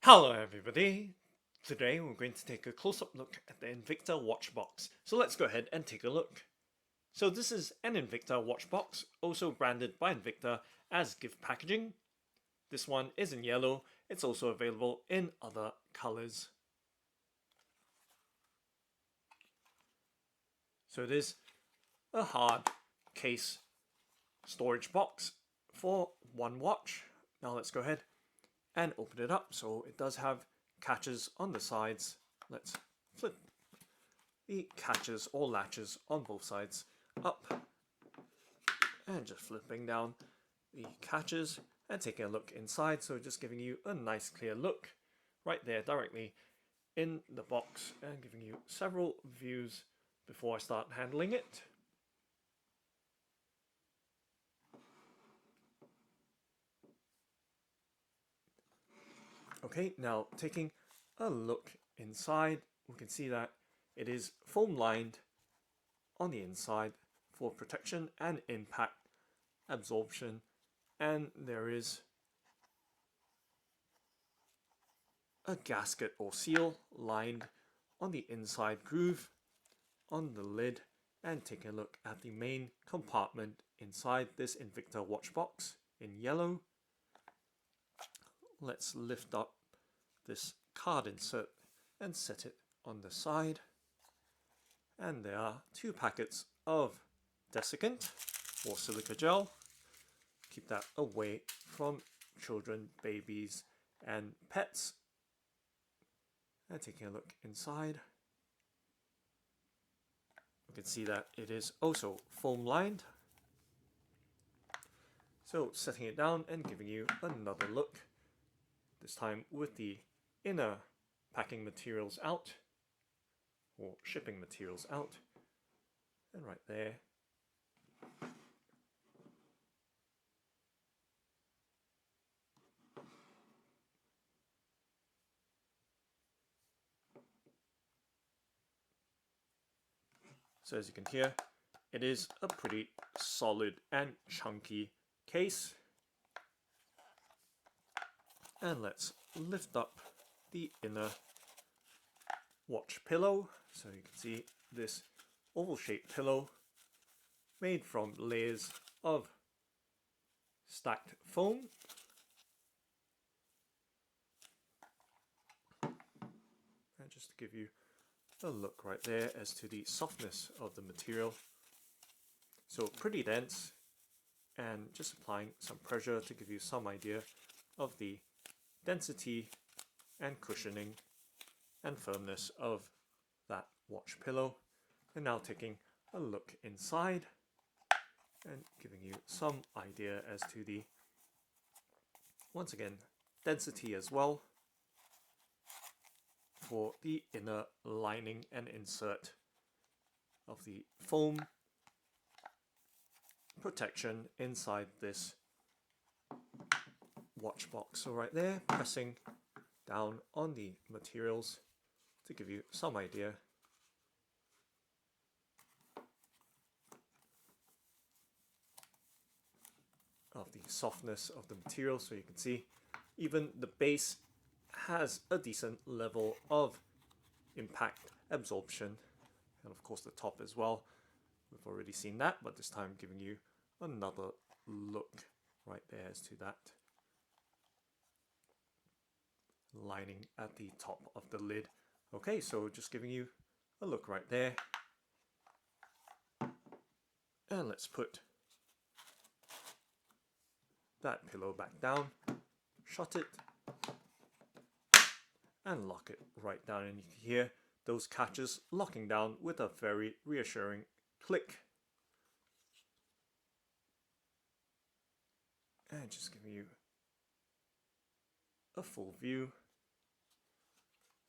Hello everybody! Today we're going to take a close-up look at the Invicta Watch Box. So let's go ahead and take a look. So this is an Invicta Watch Box, also branded by Invicta as gift packaging. This one is in yellow. It's also available in other colors. So it is a hard case storage box for one watch. Now let's go ahead and open it up. So it does have catches on the sides. Let's flip the catches or latches on both sides up, and just flipping down the catches and taking a look inside. So just giving you a nice clear look right there directly in the box and giving you several views before I start handling it. Okay, now taking a look inside, we can see that it is foam lined on the inside for protection and impact absorption, and there is a gasket or seal lined on the inside groove on the lid. And take a look at the main compartment inside this Invicta watch box in yellow. Let's lift up this card insert and set it on the side. And there are 2 packets of desiccant or silica gel. Keep that away from children, babies and pets. And taking a look inside, you can see that it is also foam lined. So setting it down and giving you another look, this time with the inner packing materials out, or shipping materials out, and right there. So as you can hear, it is a pretty solid and chunky case. And let's lift up the inner watch pillow. So you can see this oval shaped pillow made from layers of stacked foam. And just to give you a look right there as to the softness of the material. So pretty dense, and just applying some pressure to give you some idea of the density and cushioning and firmness of that watch pillow. And now taking a look inside and giving you some idea as to the, once again, density as well for the inner lining and insert of the foam protection inside this watch box. So right there, pressing down on the materials to give you some idea of the softness of the material. So you can see even the base has a decent level of impact absorption, and of course the top as well. We've already seen that, but this time giving you another look right there as to that lining at the top of the lid. Okay, so just giving you a look right there. And let's put that pillow back down, shut it, and lock it right down. And you can hear those catches locking down with a very reassuring click. And just giving you a full view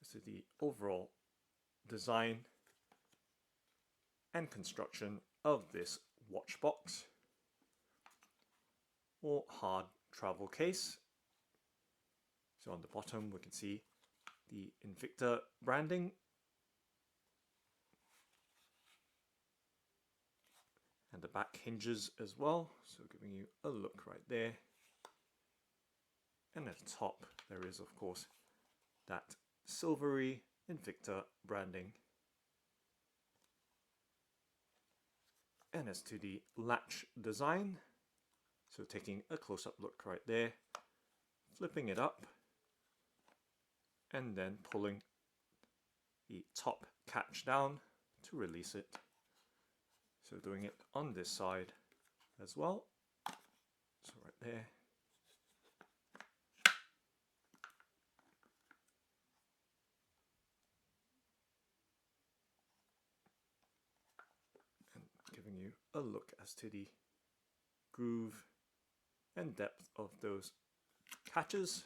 as to the overall design and construction of this watch box or hard travel case. So on the bottom we can see the Invicta branding, and the back hinges as well, so giving you a look right there. And at the top there is of course that silvery Invicta branding. And as to the latch design, so taking a close-up look right there, flipping it up, and then pulling the top catch down to release it. So doing it on this side as well, so right there. And giving you a look as to the groove and depth of those catches.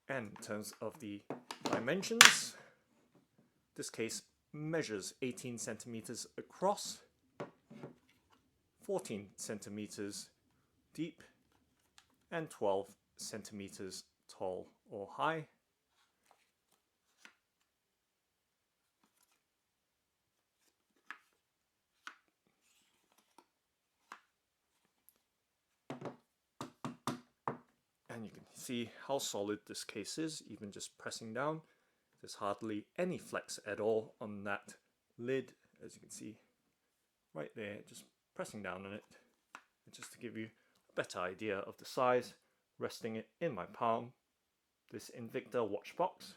And in terms of the dimensions, this case measures 18 centimeters across, 14 centimeters deep, and 12 centimeters tall or high. And you can see how solid this case is, even just pressing down. There's hardly any flex at all on that lid, as you can see right there, just pressing down on it. And just to give you a better idea of the size, resting it in my palm, this Invicta Watch Box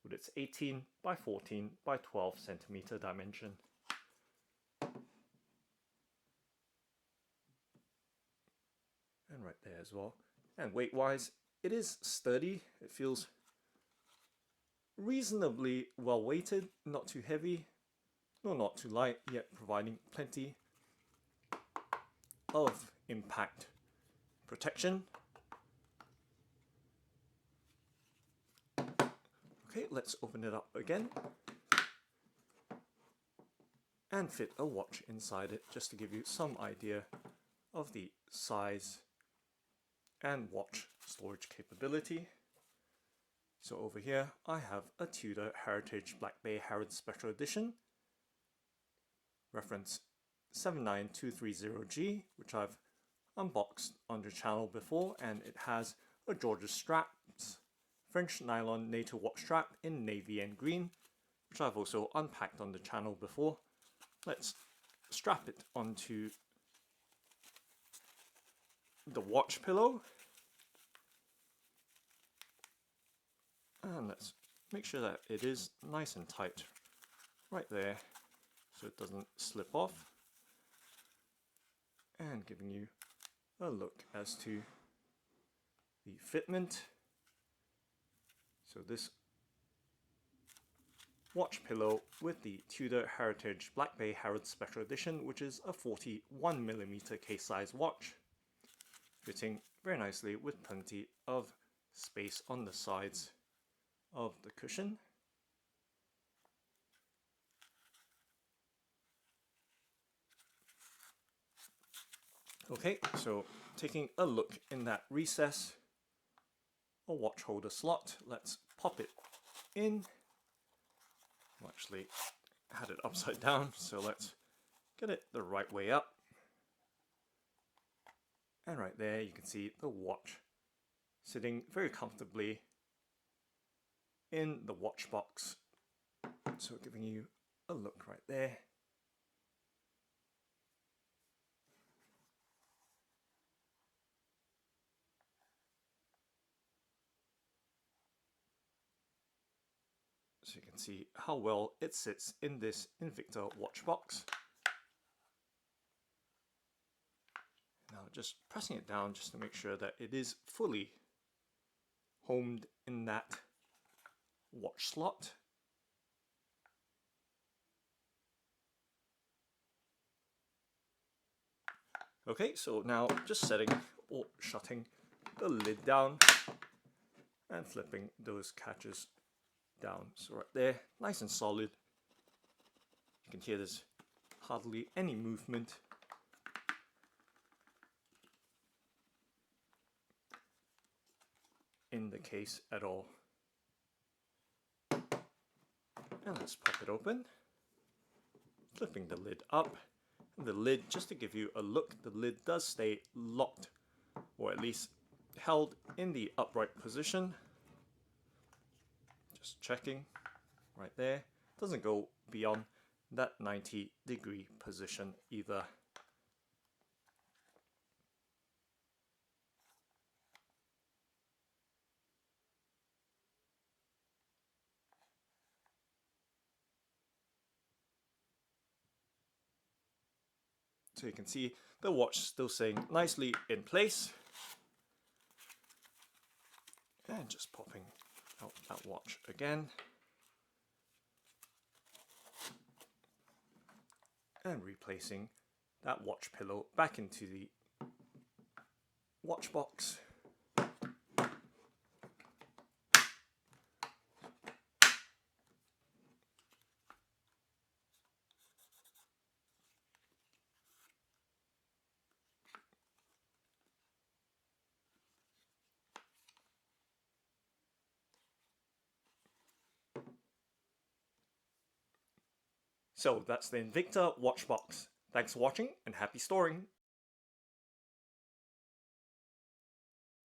with its 18 by 14 by 12 centimeter dimension. And right there as well. And weight wise, it is sturdy. It feels reasonably well weighted, not too heavy, nor not too light, yet providing plenty of impact protection. Okay, let's open it up again and fit a watch inside it, just to give you some idea of the size and watch storage capability. So over here I have a Tudor Heritage Black Bay Harrods Special Edition, reference 79230G, which I've unboxed on the channel before, and it has a Georgia straps, French nylon NATO watch strap in navy and green, which I've also unpacked on the channel before. Let's strap it onto the watch pillow, and let's make sure that it is nice and tight right there so it doesn't slip off, and giving you a look as to the fitment. So this watch pillow with the Tudor Heritage Black Bay Harrods Special Edition, which is a 41mm case size watch, fitting very nicely with plenty of space on the sides of the cushion. Okay, so taking a look in that recess or watch holder slot, let's pop it in. I actually had it upside down, so let's get it the right way up. And right there you can see the watch sitting very comfortably in the watch box. So giving you a look right there. So you can see how well it sits in this Invicta watch box. Now just pressing it down just to make sure that it is fully homed in that watch slot. Okay, so now just setting or shutting the lid down and flipping those catches down. So right there, nice and solid. You can hear there's hardly any movement. In the case at all. And let's pop it open, flipping the lid up, The lid, just to give you a look, the lid does stay locked, or at least held in the upright position. Just checking right there. Doesn't go beyond that 90-degree position either. So you can see the watch still staying nicely in place. And just popping out that watch again. And replacing that watch pillow back into the watch box. So that's the Invicta Watch Box. Thanks for watching and happy storing!